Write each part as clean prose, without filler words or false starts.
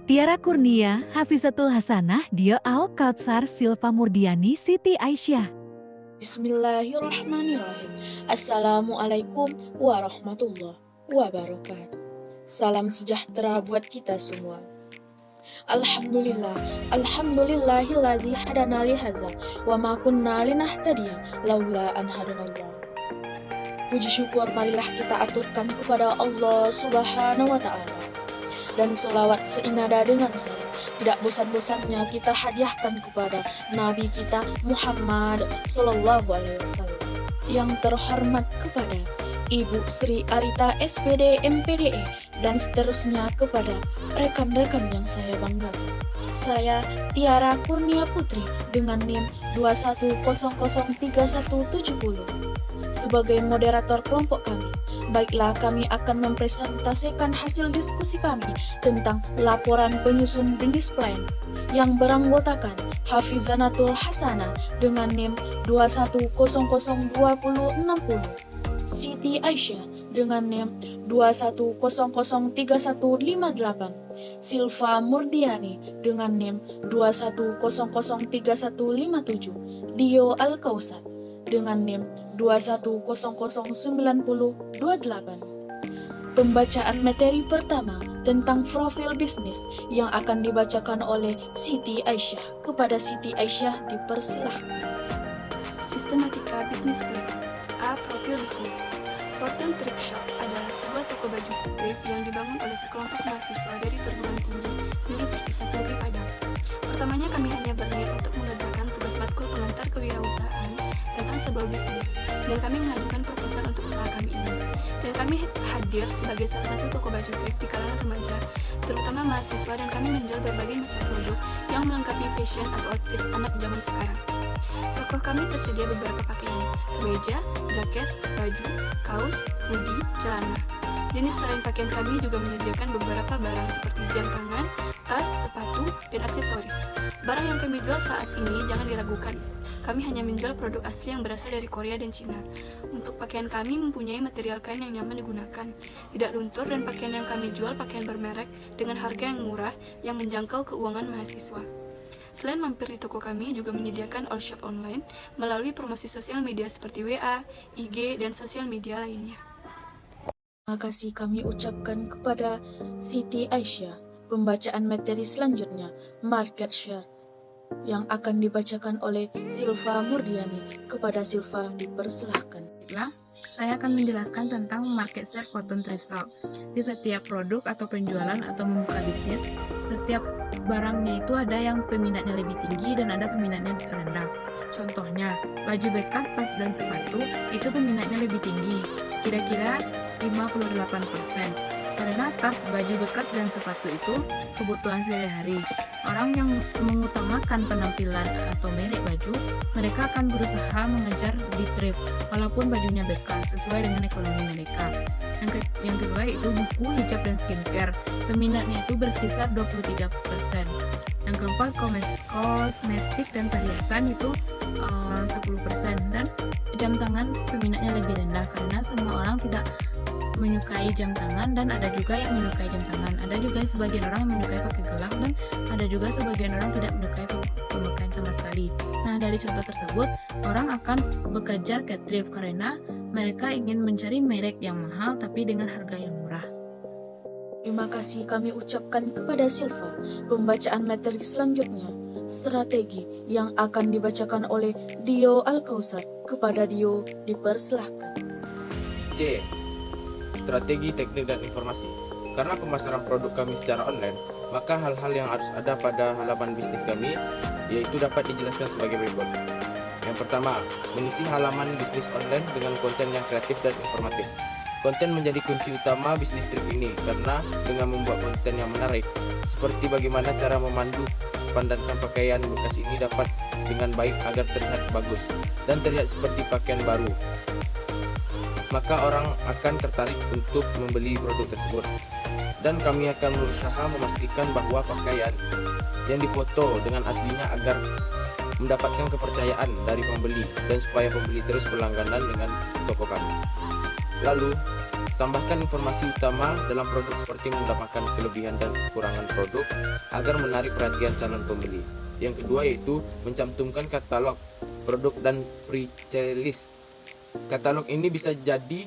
Tiara Kurnia, Hafizatul Hasanah, Dio Al-Kautsar, Silva Murdiani, Siti Aisyah. Bismillahirrahmanirrahim. Assalamualaikum warahmatullahi wabarakatuh. Salam sejahtera buat kita semua. Alhamdulillah, alhamdulillahillazi hadana lihaza wa ma kunna linahtadiya laula an hadanallah. Puji syukur marilah kita aturkan kepada Allah Subhanahu wa ta'ala. Dan selawat seinada dengan saya, tidak bosan-bosannya kita hadiahkan kepada Nabi kita Muhammad Sallallahu Alaihi Wasallam. Yang terhormat kepada Ibu Sri Arita SPD MPDE dan seterusnya kepada rekan-rekan yang saya banggakan. Saya Tiara Kurnia Putri dengan NIM 2100370 sebagai moderator kelompok kami. Baiklah, kami akan mempresentasikan hasil diskusi kami tentang laporan penyusun bisnis plan yang beranggotakan Hafizanatul Hasanah dengan NIM 2100260, Siti Aisyah dengan NIM 210031158, Silva Murdiani dengan NIM 210031157, Dio Al-Kautsar dengan NIM 2100928. Pembacaan materi pertama tentang profil bisnis yang akan dibacakan oleh Siti Aisyah. Kepada Siti Aisyah dipersilahkan. Sistematika bisnis plan. A. Profil bisnis. Fortune Thrift Shop adalah sebuah toko baju thrift yang dibangun oleh sekelompok mahasiswa dari perguruan tinggi Universitas Negeri Padang. Pertamanya kami hanya berniat untuk mengerjakan tugas matkul pengantar kewirausahaan tentang sebuah bisnis, dan kami mengajukan proposal untuk usaha kami ini. Dan kami hadir sebagai salah satu toko baju thrift di kalangan remaja, terutama mahasiswa, dan kami menjual berbagai macam produk yang melengkapi fashion atau outfit anak zaman sekarang. Toko kami tersedia beberapa pakaian, kemeja, jaket, baju, kaos, hoodie, celana. Jenis selain pakaian kami juga menyediakan beberapa barang seperti jam tangan, tas, sepatu, dan aksesoris. Barang yang kami jual saat ini jangan diragukan. Kami hanya menjual produk asli yang berasal dari Korea dan Cina. Untuk pakaian kami mempunyai material kain yang nyaman digunakan, tidak luntur, dan pakaian yang kami jual pakaian bermerek dengan harga yang murah yang menjangkau keuangan mahasiswa. Selain mampir di toko kami juga menyediakan all shop online melalui promosi sosial media seperti WA, IG, dan sosial media lainnya. Terima kasih kami ucapkan kepada Siti Aisyah. Pembacaan materi selanjutnya, market share, yang akan dibacakan oleh Silva Murdiani. Kepada Silva dipersilahkan. Saya akan menjelaskan tentang market share Fortune Thrift Shop. Di setiap produk atau penjualan atau membuka bisnis, setiap barangnya itu ada yang peminatnya lebih tinggi dan ada peminatnya rendah. Contohnya, baju bekas, tas, dan sepatu itu peminatnya lebih tinggi, kira-kira 58%. Karena tas, baju bekas, dan sepatu itu kebutuhan sehari-hari. Orang yang mengutamakan penampilan atau merek baju, mereka akan berusaha mengejar di thrift walaupun bajunya bekas sesuai dengan ekonomi mereka. Yang kedua itu buku, hijab, dan skincare. Peminatnya itu berkisar 23%. Yang keempat kosmetik dan perhiasan itu 10%. Dan jam tangan peminatnya lebih rendah karena semua orang tidak menyukai jam tangan, dan ada juga yang menyukai jam tangan. Ada juga sebagian orang yang menyukai pakai gelang, dan ada juga sebagian orang tidak menyukai pemakaian sama sekali. Nah, dari contoh tersebut, orang akan bekerja ke thrift karena mereka ingin mencari merek yang mahal tapi dengan harga yang murah. Terima kasih kami ucapkan kepada Silva. Pembacaan materi selanjutnya, strategi, yang akan dibacakan oleh Dio Al-Kautsar. Kepada Dio dipersilahkan. C. Strategi, teknik, dan informasi. Karena pemasaran produk kami secara online, maka hal-hal yang harus ada pada halaman bisnis kami yaitu dapat dijelaskan sebagai berikut. Yang pertama, mengisi halaman bisnis online dengan konten yang kreatif dan informatif. Konten menjadi kunci utama bisnis thrift ini karena dengan membuat konten yang menarik, seperti bagaimana cara memandu pandankan pakaian bekas ini dapat dengan baik agar terlihat bagus dan terlihat seperti pakaian baru, maka orang akan tertarik untuk membeli produk tersebut. Dan kami akan berusaha memastikan bahwa pakaian yang difoto dengan aslinya agar mendapatkan kepercayaan dari pembeli dan supaya pembeli terus berlangganan dengan toko kami. Lalu, Tambahkan informasi utama dalam produk seperti mendapatkan kelebihan dan kekurangan produk agar menarik perhatian calon pembeli. Yang kedua yaitu mencantumkan katalog produk dan pre-sale list. Katalog ini bisa jadi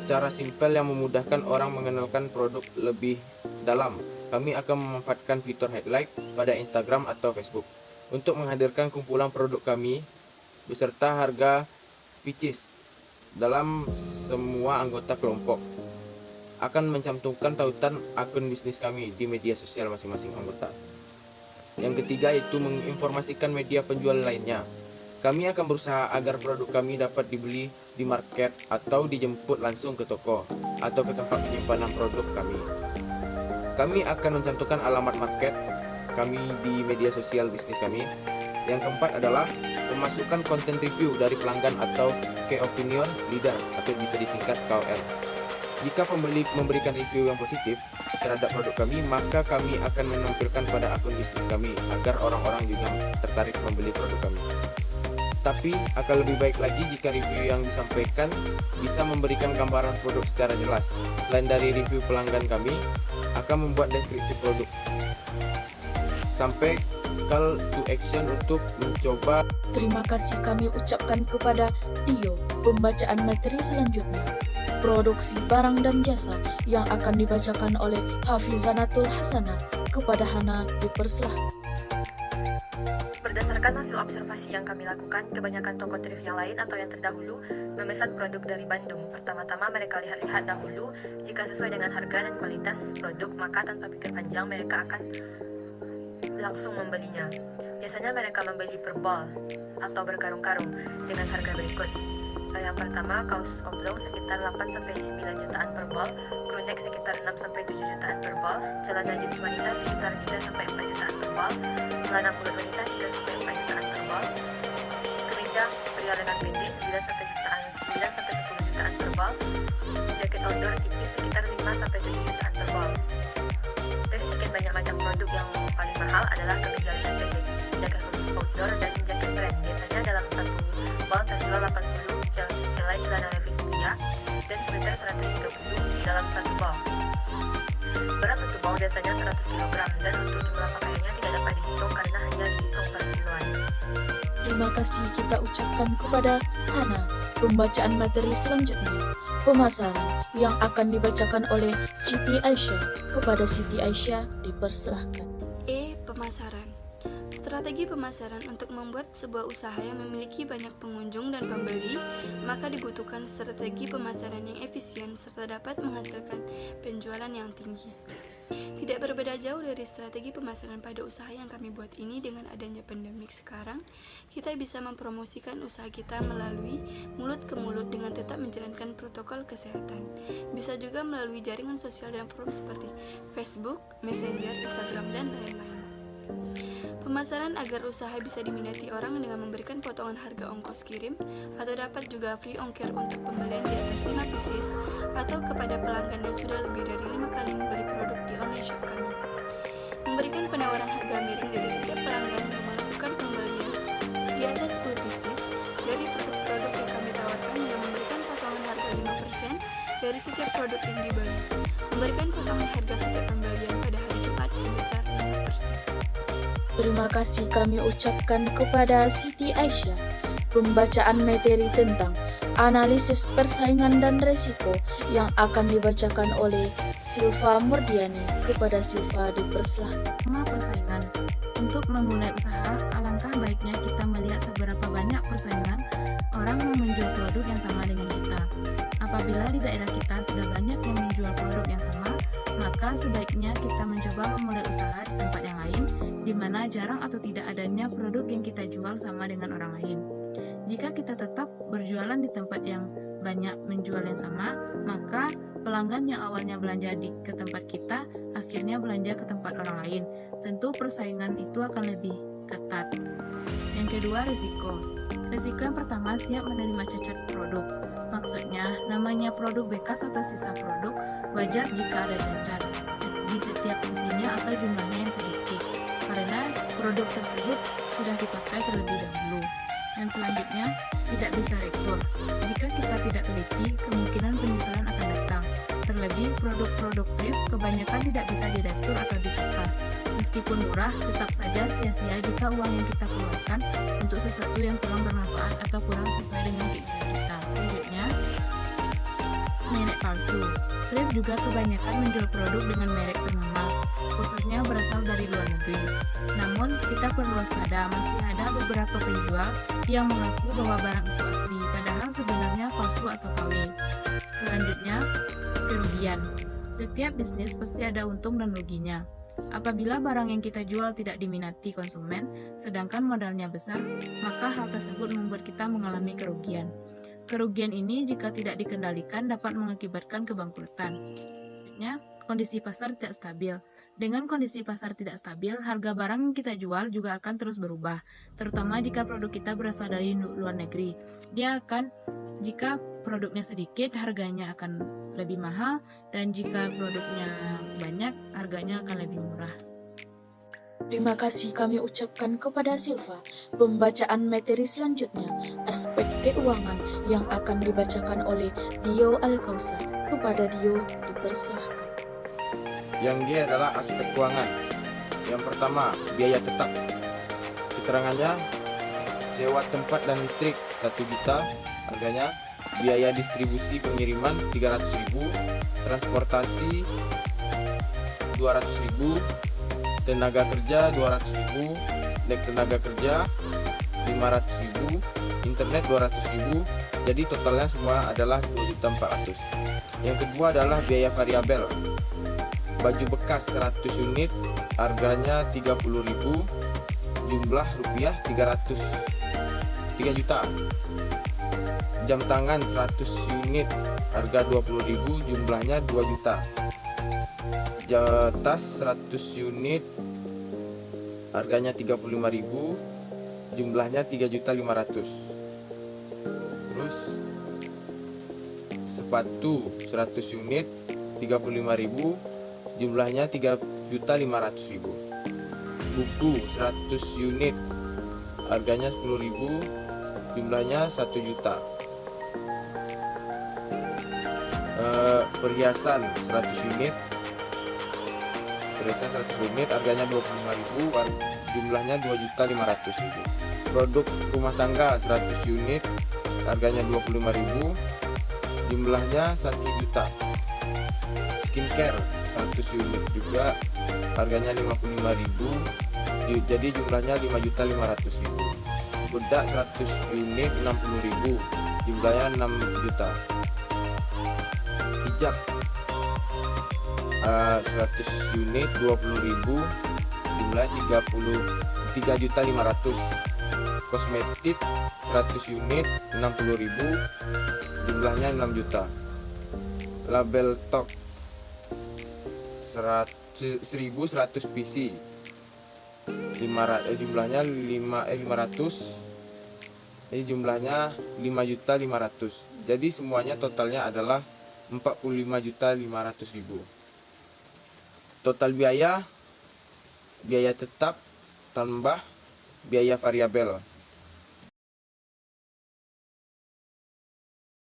cara simpel yang memudahkan orang mengenalkan produk lebih dalam. Kami akan memanfaatkan fitur highlight pada Instagram atau Facebook untuk menghadirkan kumpulan produk kami beserta harga pitches dalam semua anggota kelompok. Akan mencantumkan tautan akun bisnis kami di media sosial masing-masing anggota. Yang ketiga yaitu menginformasikan media penjual lainnya. Kami akan berusaha agar produk kami dapat dibeli di market atau dijemput langsung ke toko atau ke tempat penyimpanan produk kami. Kami akan mencantumkan alamat market kami di media sosial bisnis kami. Yang keempat adalah memasukkan konten review dari pelanggan atau key opinion leader atau bisa disingkat KOL. Jika pembeli memberikan review yang positif terhadap produk kami, maka kami akan menampilkan pada akun bisnis kami agar orang-orang juga tertarik membeli produk kami. Tapi akan lebih baik lagi jika review yang disampaikan bisa memberikan gambaran produk secara jelas. Selain dari review pelanggan kami akan membuat deskripsi produk sampai call to action untuk mencoba. Terima kasih kami ucapkan kepada Dio. Pembacaan materi selanjutnya, produksi barang dan jasa yang akan dibacakan oleh Hafizanatul Hasanah. Kepada Hana dipersilahkan. Berdasarkan hasil observasi yang kami lakukan, kebanyakan toko thrift yang lain atau yang terdahulu memesan produk dari Bandung. Pertama-tama mereka lihat-lihat dahulu, jika sesuai dengan harga dan kualitas produk, maka tanpa pikir panjang mereka akan langsung membelinya. Biasanya mereka membeli per bal atau berkarung-karung dengan harga berikut. Yang pertama, kaos oblong sekitar 8-9 jutaan per bal, crewneck sekitar 6-7 jutaan per bal, celana jeans wanita sekitar 3-4 jutaan per bal, celana kulit wanita 3-4 jutaan per bal, kemeja pria lengan pendek 9-10 jutaan per bal, jaket outdoor tipis sekitar 5-7 jutaan per bal. Dari sekian banyak macam produk, yang paling mahal adalah kemeja lengan pendek, jaket khusus outdoor, dan jaket brand. Biasanya dalam satu bal terjual 80 helai celana levis pria dan sweater 130 di dalam satu bal. Berat satu bal biasanya 100 kg dan untuk jumlah pakaiannya tidak dapat dihitung karena hanya dihitung per kiloan. Terima kasih kita ucapkan kepada Hana. Pembacaan materi selanjutnya, pemasaran yang akan dibacakan oleh Siti Aisyah. Kepada Siti Aisyah dipersilahkan. Pemasaran. Strategi pemasaran. Untuk membuat sebuah usaha yang memiliki banyak pengunjung dan pembeli, maka dibutuhkan strategi pemasaran yang efisien serta dapat menghasilkan penjualan yang tinggi. Tidak berbeda jauh dari strategi pemasaran pada usaha yang kami buat ini. Dengan adanya pandemik sekarang, kita bisa mempromosikan usaha kita melalui mulut ke mulut dengan tetap menjalankan protokol kesehatan. Bisa juga melalui jaringan sosial dan forum seperti Facebook, Messenger, Instagram, dan lain-lain. Pemasaran agar usaha bisa diminati orang dengan memberikan potongan harga ongkos kirim, atau dapat juga free ongkir untuk pembelian di atas 5 pieces atau kepada pelanggan yang sudah lebih dari 5 kali membeli produk di online shop kami. Memberikan penawaran harga miring dari setiap pelanggan yang melakukan pembelian di atas 10 pieces dari produk-produk yang kami tawarkan, dengan memberikan potongan harga 5% dari setiap produk yang dibeli. Memberikan potongan harga setiap pembelian pada hari Jumat sebesar 5%. Terima kasih kami ucapkan kepada Siti Aisyah. Pembacaan materi tentang analisis persaingan dan resiko yang akan dibacakan oleh Silva Murdiani. Kepada Silva dipersilahkan. Persaingan. Untuk memulai usaha, alangkah baiknya kita melihat seberapa banyak persaingan orang yang menjual produk yang sama dengan kita. Apabila di daerah kita sudah banyak yang menjual produk yang sama, maka sebaiknya kita mencoba memulai usaha di tempat yang lain, di mana jarang atau tidak adanya produk yang kita jual sama dengan orang lain. Jika kita tetap berjualan di tempat yang banyak menjual yang sama, maka pelanggan yang awalnya belanja ke tempat kita, akhirnya belanja ke tempat orang lain. Tentu persaingan itu akan lebih ketat. Yang kedua, risiko. Risiko yang pertama, siap menerima cacat produk. Maksudnya, namanya produk bekas atau sisa produk, wajar jika ada cacat di setiap sisinya atau jumlahnya yang sedikit, karena produk tersebut sudah dipakai terlebih dahulu. Yang selanjutnya, tidak bisa retur. Jika kita tidak teliti, kemungkinan penyesalan akan datang. Terlebih, produk-produk thrift kebanyakan tidak bisa diretur atau ditukar. Meskipun murah, tetap saja sia-sia jika uang yang kita keluarkan untuk sesuatu yang kurang bermanfaat atau kurang sesuai dengan keinginan kita. Selanjutnya, merek palsu. Thrift juga kebanyakan menjual produk dengan merek ternama, khususnya berasal dari luar negeri. Namun, kita perlu waspada, masih ada beberapa penjual yang mengaku bahwa barang itu asli, padahal sebenarnya palsu atau KW. Selanjutnya, kerugian. Setiap bisnis pasti ada untung dan ruginya. Apabila barang yang kita jual tidak diminati konsumen, sedangkan modalnya besar, maka hal tersebut membuat kita mengalami kerugian. Kerugian ini jika tidak dikendalikan dapat mengakibatkan kebangkrutan. Selanjutnya, kondisi pasar tidak stabil. Dengan kondisi pasar tidak stabil, harga barang yang kita jual juga akan terus berubah, terutama jika produk kita berasal dari luar negeri. Jika produknya sedikit, harganya akan lebih mahal, dan jika produknya banyak, harganya akan lebih murah. Terima kasih kami ucapkan kepada Silva. Pembacaan materi selanjutnya, aspek keuangan yang akan dibacakan oleh Dio Al-Kausar. Kepada Dio dipersilahkan. Yang G adalah aspek keuangan. Yang pertama, biaya tetap. Keterangannya, sewa tempat dan listrik 1 juta harganya, biaya distribusi pengiriman 300.000, transportasi 200.000, tenaga kerja 200.000, naik tenaga kerja 500.000, internet 200.000, jadi totalnya semua adalah 2.400.000. Yang kedua adalah biaya variabel. Baju bekas 100 unit harganya 30.000, jumlah rupiah 3 juta. Jam tangan 100 unit harga 20.000, jumlahnya 2 juta. Tas 100 unit harganya 35.000, jumlahnya 3.500.000. Terus sepatu 100 unit 35.000, jumlahnya 3.500.000. Buku 100 unit harganya 10.000, jumlahnya 1 juta. Perhiasan 100 unit harganya 25.000, jumlahnya 2.500.000. Produk rumah tangga 100 unit harganya 25.000, jumlahnya 1 juta. Skincare 100 unit juga harganya 55.000, jadi jumlahnya 5.500.000. Bedak 100 unit 60.000, jumlahnya 6 juta. Hijab 100 unit 20.000, jumlahnya 3.500.000. Kosmetik 100 unit 60.000, jumlahnya 6 juta. Label tok 1.100 PC, jumlahnya 500, ini jumlahnya 5.500.000. Jadi semuanya totalnya adalah 45.500.000. Total biaya tetap tambah biaya variabel